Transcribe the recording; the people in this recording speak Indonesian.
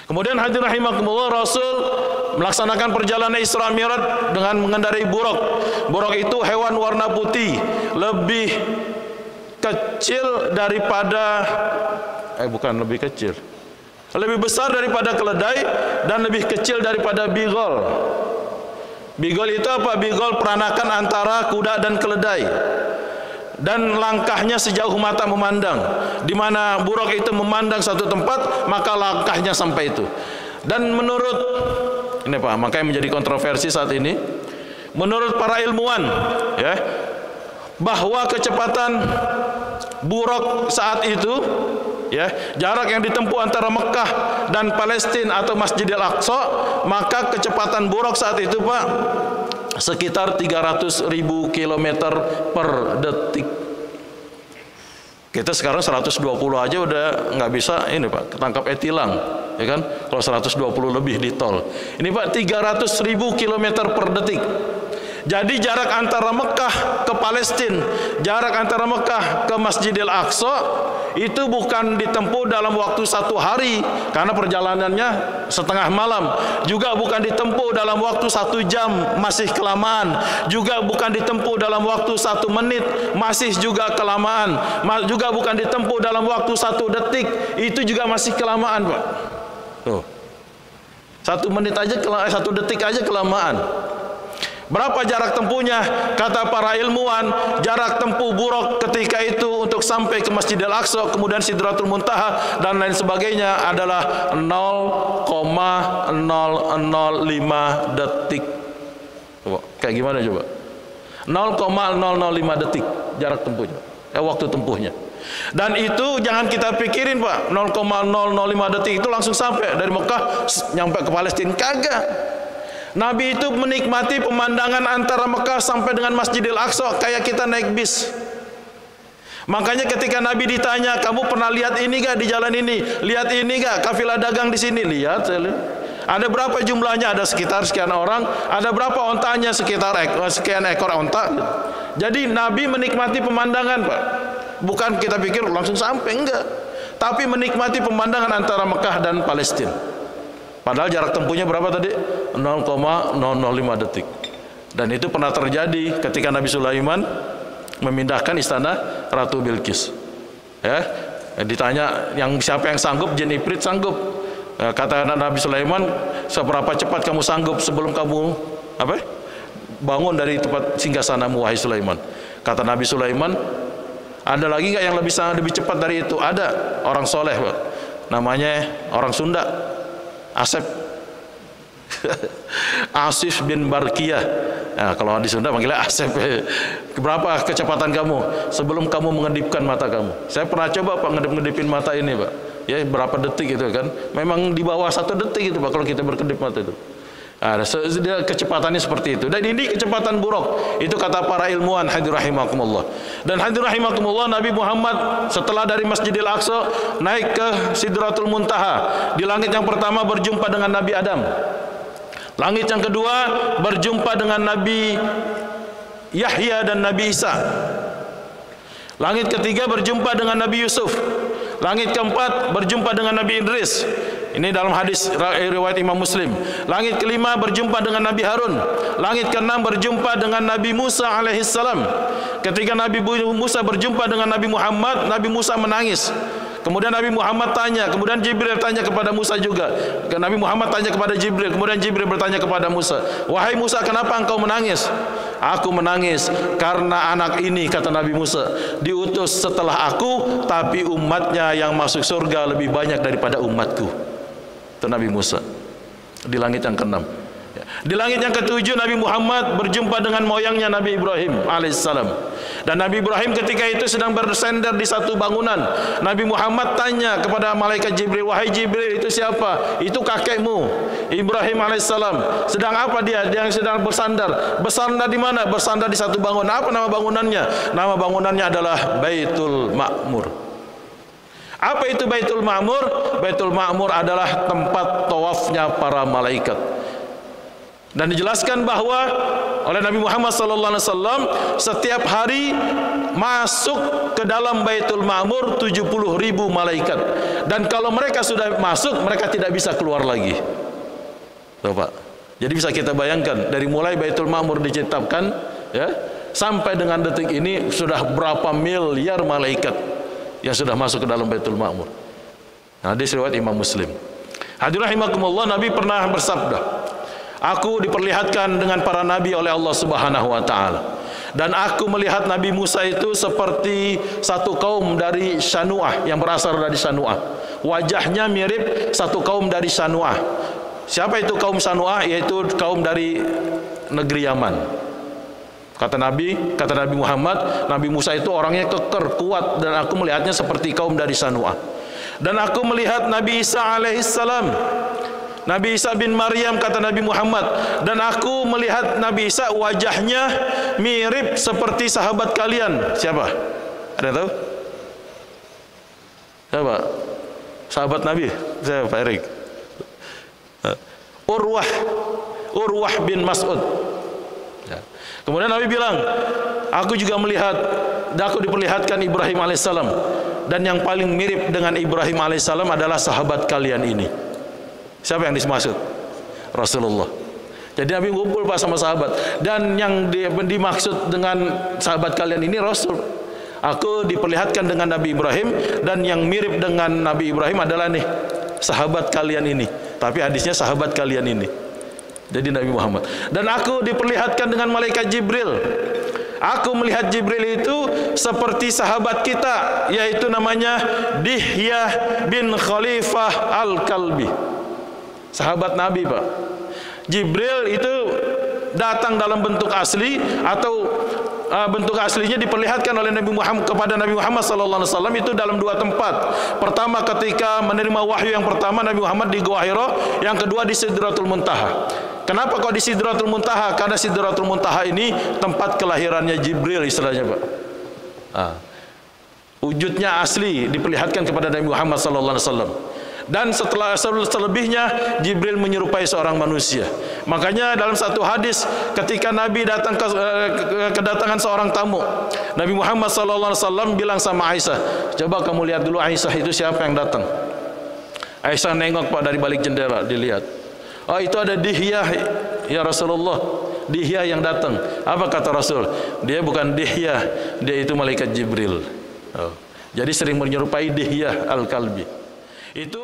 Kemudian hadirin rahimakumullah, Rasul melaksanakan perjalanan Isra Mi'raj dengan mengendarai buruk. Buruk itu hewan warna putih, lebih kecil daripada lebih kecil. Lebih besar daripada keledai dan lebih kecil daripada bigol. Bigol itu apa? Bigol peranakan antara kuda dan keledai. Dan langkahnya sejauh mata memandang. Di mana buruk itu memandang satu tempat, maka langkahnya sampai itu. Dan menurut ini Pak, makanya menjadi kontroversi saat ini. Menurut para ilmuwan, ya, bahwa kecepatan buruk saat itu, ya, jarak yang ditempuh antara Mekah dan Palestina atau Masjidil Aqsa, maka kecepatan buruk saat itu Pak sekitar 300.000 km per detik. Kita sekarang 120 aja udah nggak bisa ini Pak, ketangkap etilang, ya kan? Kalau 120 lebih di tol. Ini Pak 300.000 km per detik. Jadi jarak antara Mekah ke Palestina, jarak antara Mekah ke Masjidil Aqsa itu bukan ditempuh dalam waktu 1 hari karena perjalanannya setengah malam, juga bukan ditempuh dalam waktu 1 jam, masih kelamaan, juga bukan ditempuh dalam waktu 1 menit, masih juga kelamaan, juga bukan ditempuh dalam waktu 1 detik, itu juga masih kelamaan Pak. Tuh, 1 menit aja, 1 detik aja kelamaan. Berapa jarak tempuhnya? Kata para ilmuwan, jarak tempuh buruk ketika itu untuk sampai ke Masjidil Aqsa, kemudian Sidratul Muntaha dan lain sebagainya adalah 0,005 detik. Coba, kayak gimana coba? 0,005 detik jarak tempuhnya, waktu tempuhnya. Dan itu jangan kita pikirin Pak, 0,005 detik itu langsung sampai dari Mekah nyampe ke Palestina, kagak. Nabi itu menikmati pemandangan antara Mekah sampai dengan Masjidil Aqsa kayak kita naik bis. Makanya ketika Nabi ditanya, kamu pernah lihat ini gak di jalan ini? Lihat ini gak kafilah dagang di sini? Lihat. Ada berapa jumlahnya? Ada sekitar sekian orang. Ada berapa ontanya? Sekitar sekian ekor onta. Jadi Nabi menikmati pemandangan Pak. Bukan kita pikir langsung sampai, enggak. Tapi menikmati pemandangan antara Mekah dan Palestina. Padahal jarak tempuhnya berapa tadi? 0,005 detik. Dan itu pernah terjadi ketika Nabi Sulaiman memindahkan istana Ratu Bilqis. Ya, ditanya siapa yang sanggup? Jin Ifrit sanggup. Kata Nabi Sulaiman, seberapa cepat kamu sanggup sebelum kamu bangun dari tempat singgasanamu wahai Sulaiman? Kata Nabi Sulaiman, ada lagi nggak yang lebih cepat dari itu? Ada, orang soleh Pak. Namanya orang Sunda, Asep. Asif bin Barkiyah. Nah, kalau di Sunda panggilnya Asep. Berapa kecepatan kamu sebelum kamu mengedipkan mata kamu? Saya pernah coba Pak ngedip-ngedipin mata ini Pak. Ya berapa detik itu kan? Memang di bawah 1 detik itu Pak kalau kita berkedip mata itu. Nah, kecepatannya seperti itu. Dan ini kecepatan buruk. Itu kata para ilmuwan hadirin rahimakumullah. Dan hadirin rahimakumullah, Nabi Muhammad setelah dari Masjidil Aqsa naik ke Sidratul Muntaha. Di langit yang pertama berjumpa dengan Nabi Adam. Langit yang kedua berjumpa dengan Nabi Yahya dan Nabi Isa. Langit ketiga berjumpa dengan Nabi Yusuf. Langit keempat berjumpa dengan Nabi Idris. Ini dalam hadis riwayat Imam Muslim. Langit kelima berjumpa dengan Nabi Harun. Langit keenam berjumpa dengan Nabi Musa alaihissalam. Ketika Nabi Musa berjumpa dengan Nabi Muhammad, Nabi Musa menangis. Kemudian Nabi Muhammad tanya, kemudian Jibril tanya kepada Musa juga. Nabi Muhammad tanya kepada Jibril, kemudian Jibril bertanya kepada Musa, wahai Musa, kenapa engkau menangis? Aku menangis karena anak ini, kata Nabi Musa, diutus setelah aku, tapi umatnya yang masuk surga lebih banyak daripada umatku. Itu Nabi Musa di langit yang ke-6. Di langit yang ke-7 Nabi Muhammad berjumpa dengan moyangnya Nabi Ibrahim alaihissalam. Dan Nabi Ibrahim ketika itu sedang bersandar di satu bangunan. Nabi Muhammad tanya kepada malaikat Jibril, wahai Jibril, itu siapa? Itu kakekmu Ibrahim alaihissalam. Sedang apa dia? Dia yang sedang bersandar. Bersandar di mana? Bersandar di satu bangunan. Apa nama bangunannya? Nama bangunannya adalah Baitul Ma'mur. Apa itu Baitul Ma'mur? Baitul Ma'mur adalah tempat tawafnya para malaikat. Dan dijelaskan bahwa oleh Nabi Muhammad SAW setiap hari masuk ke dalam Baitul Ma'mur 70.000 malaikat. Dan kalau mereka sudah masuk, mereka tidak bisa keluar lagi. Tuh, Pak. Jadi bisa kita bayangkan dari mulai Baitul Ma'mur diciptakan ya sampai dengan detik ini sudah berapa miliar malaikat yang sudah masuk ke dalam Baitul Ma'mur. Hadis riwayat Imam Muslim. Hadirin rahimakumullah, Nabi pernah bersabda, aku diperlihatkan dengan para nabi oleh Allah Subhanahu wa taala. Dan aku melihat Nabi Musa itu seperti satu kaum dari Syanu'ah, yang berasal dari Syanu'ah. Wajahnya mirip satu kaum dari Syanu'ah. Siapa itu kaum Syanu'ah? Yaitu kaum dari negeri Yaman. Kata Nabi Muhammad, Nabi Musa itu orangnya keker, kuat, dan aku melihatnya seperti kaum dari Syanu'ah. Dan aku melihat Nabi Isa alaihissalam, Nabi Isa bin Maryam, kata Nabi Muhammad, dan aku melihat Nabi Isa wajahnya mirip seperti sahabat kalian. Siapa? Ada yang tahu? Siapa? Sahabat Nabi? Siapa, Pak Erik? Urwah bin Mas'ud. Ya. Kemudian Nabi bilang, aku juga melihat, aku diperlihatkan Ibrahim alaihissalam, dan yang paling mirip dengan Ibrahim alaihissalam adalah sahabat kalian ini. Siapa yang dimaksud? Rasulullah. Jadi Nabi ngumpul Pak sama sahabat, dan yang dimaksud dengan sahabat kalian ini Rasul. Aku diperlihatkan dengan Nabi Ibrahim, dan yang mirip dengan Nabi Ibrahim adalah nih sahabat kalian ini. Tapi hadisnya sahabat kalian ini. Jadi Nabi Muhammad. Dan aku diperlihatkan dengan malaikat Jibril. Aku melihat Jibril itu seperti sahabat kita, yaitu namanya Dihyah bin Khalifah Al-Kalbi. Sahabat Nabi, Pak. Jibril itu datang dalam bentuk asli, atau bentuk aslinya diperlihatkan oleh Nabi Muhammad kepada Nabi Muhammad SAW itu dalam dua tempat. Pertama ketika menerima wahyu yang pertama, Nabi Muhammad di Gua Hira, yang kedua di Sidratul Muntaha. Kenapa kok di Sidratul Muntaha? Karena Sidratul Muntaha ini tempat kelahirannya Jibril istilahnya, Pak. Wujudnya asli diperlihatkan kepada Nabi Muhammad SAW. Dan setelah selebihnya Jibril menyerupai seorang manusia. Makanya dalam satu hadis ketika Nabi datang kedatangan seorang tamu, Nabi Muhammad SAW bilang sama Aisyah, coba kamu lihat dulu Aisyah itu siapa yang datang. Aisyah nengok Pak dari balik jendela, dilihat. Oh, itu ada Dihyah ya Rasulullah. Dihyah yang datang. Apa kata Rasul? Dia bukan Dihyah, dia itu malaikat Jibril. Jadi sering menyerupai Dihyah Al-Kalbi. Itu